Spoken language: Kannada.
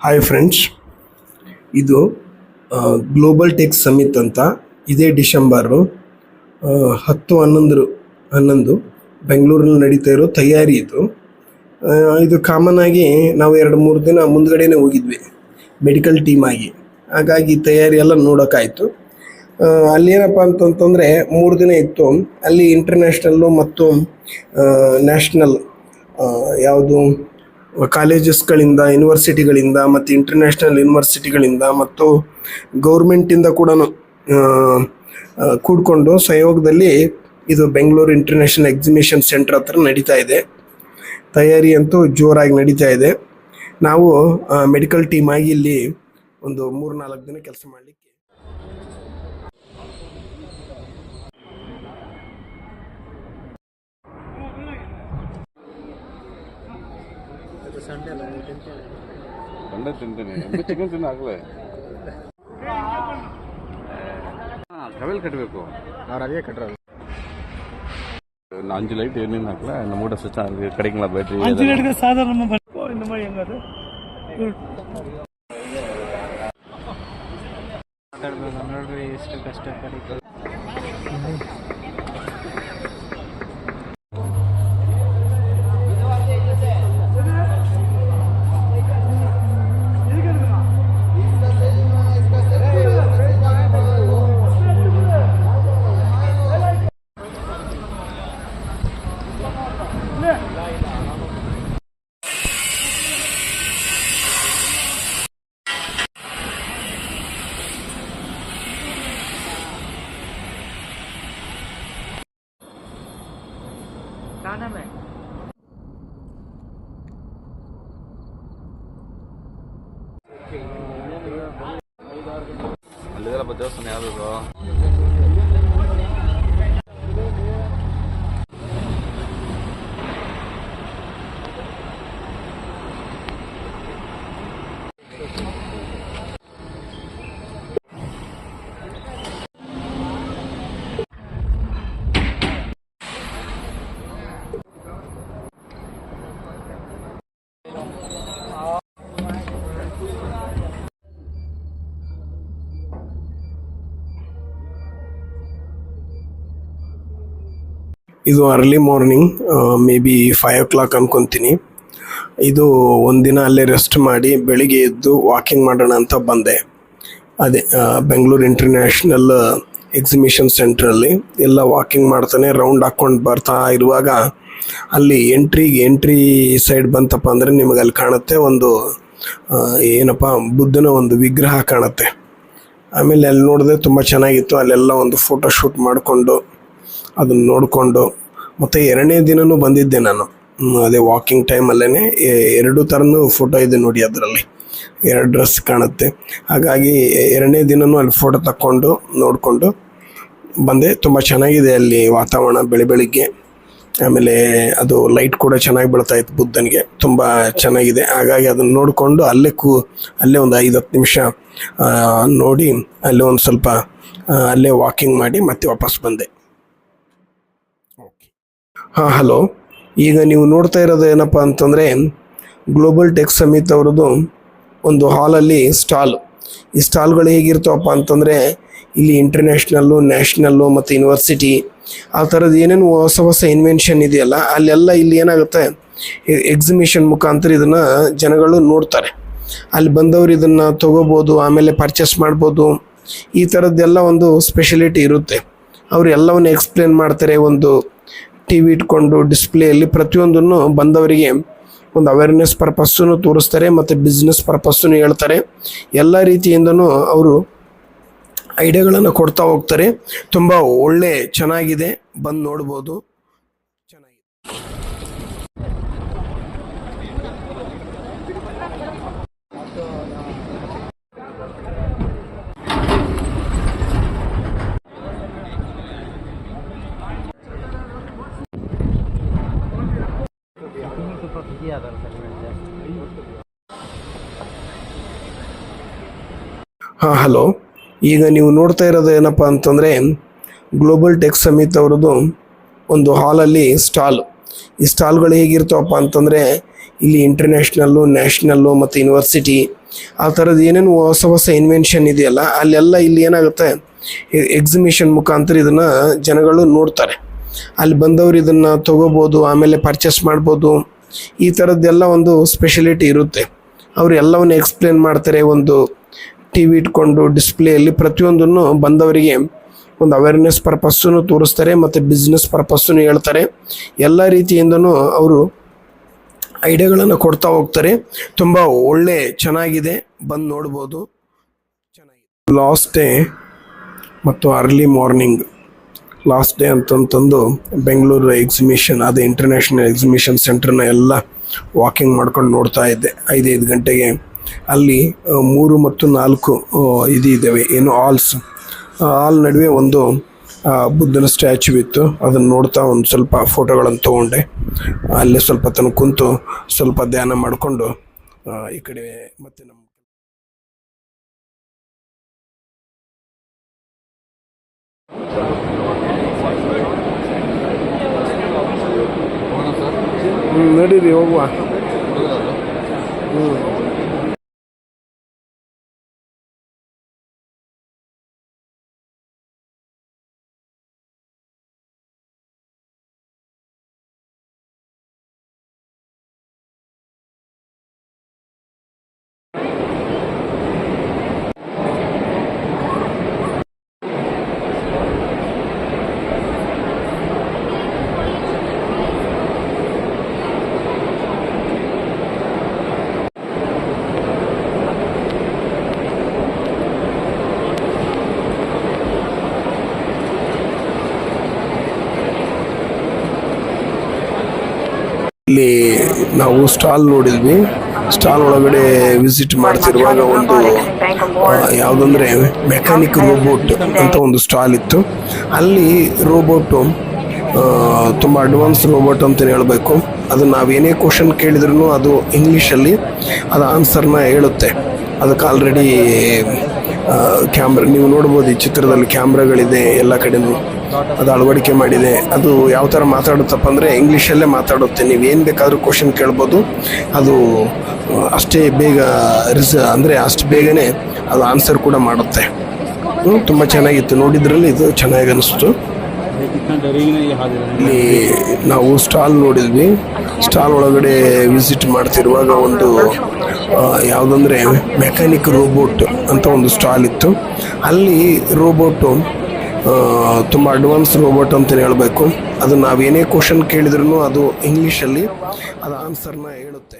ಹಾಯ್ ಫ್ರೆಂಡ್ಸ್, ಇದು ಗ್ಲೋಬಲ್ ಟೆಕ್ ಸಮಿಟ್ ಅಂತ ಇದೇ ಡಿಸೆಂಬರು 10-11 ಬೆಂಗಳೂರಲ್ಲಿ ನಡೀತಾ ಇರೋ ತಯಾರಿ ಇದು. ಇದು ಕಾಮನ್ ಆಗಿ ನಾವು 2-3 ದಿನ ಮುಂದ್ಗಡೆನೇ ಹೋಗಿದ್ವಿ ಮೆಡಿಕಲ್ ಟೀಮ್ ಆಗಿ. ಹಾಗಾಗಿ ತಯಾರಿ ಎಲ್ಲ ನೋಡೋಕ್ಕಾಯಿತು. ಅಲ್ಲೇನಪ್ಪ ಅಂತಂತಂದರೆ 3 ದಿನ ಇತ್ತು. ಅಲ್ಲಿ ಇಂಟರ್ನ್ಯಾಷನಲ್ಲು ಮತ್ತು ನ್ಯಾಷನಲ್ ಯಾವುದು ಕಾಲೇಜಸ್ಗಳಿಂದ, ಯೂನಿವರ್ಸಿಟಿಗಳಿಂದ ಮತ್ತು ಇಂಟರ್ನ್ಯಾಷನಲ್ ಯೂನಿವರ್ಸಿಟಿಗಳಿಂದ ಮತ್ತು ಗೌರ್ಮೆಂಟಿಂದ ಕೂಡ ಕೂಡಿಕೊಂಡು ಸಹಯೋಗದಲ್ಲಿ ಇದು ಬೆಂಗಳೂರು ಇಂಟರ್ನ್ಯಾಷನಲ್ ಎಕ್ಸಿಬಿಷನ್ ಸೆಂಟರ್ ಹತ್ರ ನಡೀತಾ ಇದೆ. ತಯಾರಿ ಅಂತೂ ಜೋರಾಗಿ ನಡೀತಾ ಇದೆ. ನಾವು ಮೆಡಿಕಲ್ ಟೀಮ್ ಆಗಿ ಇಲ್ಲಿ ಒಂದು 3-4 ದಿನ ಕೆಲಸ ಮಾಡಲಿಕ್ಕೆ ಚಿಕನ್ ತಿನ್ನ ಆಗಲೇ ಟ್ರಾವೆಲ್ ಕಟ್ಟಬೇಕು. ಅವ್ರು ಅದೇ ಕಟ್ರ 5 ಲೈಟ್ ಏನೇನು ಹಾಕಲ ನಮ್ಮ ಊಟ ಸ್ವಚ್ಛ ಕಡೆಗಿಲ್ಲ ಬ್ಯಾಟ್ರಿ ಸಾಧಾರಣ ನೋಡ್ರಿ ಎಷ್ಟು ಕಷ್ಟ ಕಡಿತ. ಅಲ್ಲಿದೆಲ್ಲ ದೇವಸ್ಥಾನ ಯಾವುದು? ಇದು early morning, may be 5 o'clock ಅನ್ಕೊತೀನಿ. ಇದು ಒಂದಿನ ಅಲ್ಲೇ ರೆಸ್ಟ್ ಮಾಡಿ ಬೆಳಿಗ್ಗೆ ಎದ್ದು ವಾಕಿಂಗ್ ಮಾಡೋಣ ಅಂತ ಬಂದೆ. ಅದೇ ಬೆಂಗಳೂರು ಇಂಟರ್ನ್ಯಾಷನಲ್ ಎಕ್ಸಿಬಿಷನ್ ಸೆಂಟ್ರಲ್ಲಿ ಎಲ್ಲ ವಾಕಿಂಗ್ ಮಾಡ್ತಾನೆ ರೌಂಡ್ ಹಾಕ್ಕೊಂಡು ಬರ್ತಾ ಇರುವಾಗ ಅಲ್ಲಿ ಎಂಟ್ರಿ ಸೈಡ್ ಬಂತಪ್ಪ ಅಂದರೆ ನಿಮಗೆ ಅಲ್ಲಿ ಕಾಣುತ್ತೆ ಒಂದು ಏನಪ್ಪ ಬುದ್ಧನ ಒಂದು ವಿಗ್ರಹ ಕಾಣುತ್ತೆ. ಆಮೇಲೆ ಅಲ್ಲಿ ನೋಡಿದ್ರೆ ತುಂಬ ಚೆನ್ನಾಗಿತ್ತು. ಅಲ್ಲೆಲ್ಲ ಒಂದು ಫೋಟೋ ಶೂಟ್ ಮಾಡಿಕೊಂಡು ಅದನ್ನು ನೋಡಿಕೊಂಡು ಮತ್ತು 2ನೇ ದಿನವೂ ಬಂದಿದ್ದೆ ನಾನು. ಅದೇ ವಾಕಿಂಗ್ ಟೈಮಲ್ಲೇ 2 ಥರನೂ ಫೋಟೋ ಇದೆ ನೋಡಿ, ಅದರಲ್ಲಿ 2 ಡ್ರೆಸ್ ಕಾಣುತ್ತೆ. ಹಾಗಾಗಿ 2ನೇ ದಿನವೂ ಅಲ್ಲಿ ಫೋಟೋ ತಕ್ಕೊಂಡು ನೋಡಿಕೊಂಡು ಬಂದೆ. ತುಂಬ ಚೆನ್ನಾಗಿದೆ ಅಲ್ಲಿ ವಾತಾವರಣ ಬೆಳಿಗ್ಗೆ. ಆಮೇಲೆ ಅದು ಲೈಟ್ ಕೂಡ ಚೆನ್ನಾಗಿ ಬೀಳ್ತಾಯಿತ್ತು ಬುದ್ಧನಿಗೆ, ತುಂಬ ಚೆನ್ನಾಗಿದೆ. ಹಾಗಾಗಿ ಅದನ್ನು ನೋಡಿಕೊಂಡು ಅಲ್ಲೇ ಒಂದು 5-10 ನಿಮಿಷ ನೋಡಿ ಅಲ್ಲೇ ಒಂದು ಸ್ವಲ್ಪ ಅಲ್ಲೇ ವಾಕಿಂಗ್ ಮಾಡಿ ಮತ್ತೆ ವಾಪಸ್ ಬಂದೆ. ಹಲೋ, ಈಗ ನೀವು ನೋಡ್ತಾ ಇರೋದು ಏನಪ್ಪ ಅಂತಂದರೆ ಗ್ಲೋಬಲ್ ಟೆಕ್ ಸಮಿಟ್ ಅವ್ರದ್ದು ಒಂದು ಹಾಲಲ್ಲಿ ಈ ಸ್ಟಾಲ್ಗಳು ಹೇಗಿರ್ತಾವಪ್ಪ ಅಂತಂದರೆ ಇಲ್ಲಿ ಇಂಟರ್ನ್ಯಾಷನಲ್ಲು, ನ್ಯಾಷನಲ್ಲು ಮತ್ತು ಯೂನಿವರ್ಸಿಟಿ ಆ ಥರದ್ದು ಏನೇನು ಹೊಸ ಇನ್ವೆನ್ಷನ್ ಇದೆಯಲ್ಲ ಅಲ್ಲೆಲ್ಲ ಇಲ್ಲಿ ಏನಾಗುತ್ತೆ ಎಕ್ಸಿಬಿಷನ್ ಮುಖಾಂತರ ಇದನ್ನು ಜನಗಳು ನೋಡ್ತಾರೆ. ಅಲ್ಲಿ ಬಂದವರು ಇದನ್ನು ತೊಗೋಬೋದು, ಆಮೇಲೆ ಪರ್ಚೇಸ್ ಮಾಡ್ಬೋದು. ಈ ಥರದ್ದೆಲ್ಲ ಒಂದು ಸ್ಪೆಷಾಲಿಟಿ ಇರುತ್ತೆ. ಅವರು ಎಲ್ಲವನ್ನು ಎಕ್ಸ್ಪ್ಲೇನ್ ಮಾಡ್ತಾರೆ. ಒಂದು TV ಇಟ್ಕೊಂಡು ಡಿಸ್ಪ್ಲೇಯಲ್ಲಿ ಪ್ರತಿಯೊಂದನ್ನು ಬಂದವರಿಗೆ ಒಂದು ಅವೇರ್ನೆಸ್ ಪರ್ಪಸ್ಸನ್ನು ತೋರಿಸ್ತಾರೆ ಮತ್ತು ಬಿಸ್ನೆಸ್ ಪರ್ಪಸ್ಸನ್ನು ಹೇಳ್ತಾರೆ. ಎಲ್ಲ ರೀತಿಯಿಂದನೂ ಅವರು ಐಡಿಯಾಗಳನ್ನು ಕೊಡ್ತಾ ಹೋಗ್ತಾರೆ. ತುಂಬ ಚೆನ್ನಾಗಿದೆ, ಬಂದು ನೋಡ್ಬೋದು. ಚೆನ್ನಾಗಿದೆ. ಹಲೋ, ಈಗ ನೀವು ನೋಡ್ತಾ ಇರೋದು ಏನಪ್ಪ ಅಂತಂದರೆ ಗ್ಲೋಬಲ್ ಟೆಕ್ ಸಮಿಟ್ ಅವ್ರದ್ದು ಒಂದು ಹಾಲಲ್ಲಿ ಈ ಸ್ಟಾಲ್ಗಳು ಹೇಗಿರ್ತಾವಪ್ಪ ಅಂತಂದರೆ ಇಲ್ಲಿ ಇಂಟರ್ನ್ಯಾಷನಲ್ಲು, ನ್ಯಾಷನಲ್ಲು ಮತ್ತು ಯೂನಿವರ್ಸಿಟಿ ಆ ಥರದ್ದು ಏನೇನು ಹೊಸ ಹೊಸ ಇನ್ವೆನ್ಷನ್ ಇದೆಯಲ್ಲ ಅಲ್ಲೆಲ್ಲ ಇಲ್ಲಿ ಏನಾಗುತ್ತೆ ಎಕ್ಸಿಬಿಷನ್ ಮುಖಾಂತರ ಇದನ್ನು ಜನಗಳು ನೋಡ್ತಾರೆ. ಅಲ್ಲಿ ಬಂದವರು ಇದನ್ನು ತೊಗೋಬೋದು, ಆಮೇಲೆ ಪರ್ಚೇಸ್ ಮಾಡ್ಬೋದು. ಈ ಥರದ್ದೆಲ್ಲ ಒಂದು ಸ್ಪೆಷಲಿಟಿ ಇರುತ್ತೆ. ಅವರು ಎಲ್ಲವನ್ನು ಎಕ್ಸ್ಪ್ಲೇನ್ ಮಾಡ್ತಾರೆ. ಒಂದು ಟಿ ವಿ ಇಟ್ಕೊಂಡು ಡಿಸ್ಪ್ಲೇಯಲ್ಲಿ ಪ್ರತಿಯೊಂದನ್ನು ಬಂದವರಿಗೆ ಒಂದು ಅವೇರ್ನೆಸ್ ಪರ್ಪಸ್ಸನ್ನು ತೋರಿಸ್ತಾರೆ ಮತ್ತು ಬಿಸ್ನೆಸ್ ಪರ್ಪಸ್ಸನ್ನು ಹೇಳ್ತಾರೆ. ಎಲ್ಲ ರೀತಿಯಿಂದನೂ ಅವರು ಐಡಿಯಾಗಳನ್ನು ಕೊಡ್ತಾ ಹೋಗ್ತಾರೆ. ತುಂಬ ಒಳ್ಳೆ ಚೆನ್ನಾಗಿದೆ, ಬಂದು ನೋಡ್ಬೋದು. ಚೆನ್ನಾಗಿದೆ. ಲಾಸ್ಟ್ ಡೇ ಮತ್ತು ಅರ್ಲಿ ಮಾರ್ನಿಂಗ್ ಲಾಸ್ಟ್ ಡೇ ಅಂತಂತಂದು ಬೆಂಗಳೂರು ಎಕ್ಸಿಬಿಷನ್, ಅದು ಇಂಟರ್ನ್ಯಾಷನಲ್ ಎಕ್ಸಿಬಿಷನ್ ಸೆಂಟ್ರನ್ನ ಎಲ್ಲ ವಾಕಿಂಗ್ ಮಾಡ್ಕೊಂಡು ನೋಡ್ತಾ ಇದ್ದೆ. 5 ಗಂಟೆಗೆ ಅಲ್ಲಿ 3 ಮತ್ತು 4 ಇದ್ದಾವೆ, ಏನು ಹಾಲ್ ನಡುವೆ ಒಂದು ಬುದ್ಧನ ಸ್ಟ್ಯಾಚ್ಯೂ ಇತ್ತು. ಅದನ್ನು ನೋಡ್ತಾ ಒಂದು ಸ್ವಲ್ಪ ಫೋಟೋಗಳನ್ನು ತೊಗೊಂಡೆ. ಅಲ್ಲೇ ಸ್ವಲ್ಪ ತನಕ ಕುಂತು ಸ್ವಲ್ಪ ಧ್ಯಾನ ಮಾಡಿಕೊಂಡು ಈ ಕಡೆ ಮತ್ತೆ ನಮ್ಮ ನಡೀರಿ ಹೋಗುವ. ಇಲ್ಲಿ ನಾವು ಸ್ಟಾಲ್ ನೋಡಿದ್ವಿ. ಸ್ಟಾಲ್ ಒಳಗಡೆ ವಿಸಿಟ್ ಮಾಡ್ತಿರುವಾಗ ಒಂದು ಯಾವುದಂದ್ರೆ ಮೆಕ್ಯಾನಿಕ್ ರೋಬೋಟ್ ಅಂತ ಒಂದು ಸ್ಟಾಲ್ ಇತ್ತು. ಅಲ್ಲಿ ರೋಬೋಟು ತುಂಬ ಅಡ್ವಾನ್ಸ್ ರೋಬೋಟ್ ಅಂತಲೇ ಹೇಳಬೇಕು. ಅದು ನಾವೇನೇ ಕ್ವಶನ್ ಕೇಳಿದ್ರೂ ಅದು ಇಂಗ್ಲೀಷಲ್ಲಿ ಅದು ಆನ್ಸರ್ನ ಹೇಳುತ್ತೆ. ಅದಕ್ಕೆ ಆಲ್ರೆಡಿ ಕ್ಯಾಮ್ರಾ ನೀವು ನೋಡ್ಬೋದು, ಈ ಚಿತ್ರದಲ್ಲಿ ಕ್ಯಾಮ್ರಾಗಳಿದೆ ಎಲ್ಲ ಕಡೆನೂ. ಅದು ಅಳವಡಿಕೆ ಮಾಡಿದೆ. ಅದು ಯಾವ ಥರ ಮಾತಾಡುತ್ತಪ್ಪ ಅಂದರೆ ಇಂಗ್ಲೀಷಲ್ಲೇ ಮಾತಾಡುತ್ತೆ. ನೀವು ಏನು ಬೇಕಾದರೂ ಕ್ವಶನ್ ಕೇಳ್ಬೋದು. ಅದು ಅಷ್ಟೇ ಬೇಗ ಅಂದರೆ ಅಷ್ಟು ಬೇಗನೆ ಅದು ಆನ್ಸರ್ ಕೂಡ ಮಾಡುತ್ತೆ. ತುಂಬ ಚೆನ್ನಾಗಿತ್ತು, ನೋಡಿದ್ರಲ್ಲಿ ಇದು ಚೆನ್ನಾಗಿ ಅನಿಸ್ತು. ಇಲ್ಲಿ ನಾವು ಸ್ಟಾಲ್ ನೋಡಿದ್ವಿ. ಸ್ಟಾಲ್ ಒಳಗಡೆ ವಿಸಿಟ್ ಮಾಡ್ತಿರುವಾಗ ಒಂದು ಯಾವುದಂದ್ರೆ ಮೆಕ್ಯಾನಿಕ್ ರೋಬೋಟ್ ಅಂತ ಒಂದು ಸ್ಟಾಲ್ ಇತ್ತು. ಅಲ್ಲಿ ರೋಬೋಟು ತುಂಬ ಅಡ್ವಾನ್ಸ್ ರೋಬೋಟ್ ಅಂತಲೇ ಹೇಳಬೇಕು. ಅದು ನಾವೇನೇ ಕ್ವಶನ್ ಕೇಳಿದ್ರೂ ಅದು ಇಂಗ್ಲೀಷಲ್ಲಿ ಅದು ಆನ್ಸರ್ನ ಹೇಳುತ್ತೆ.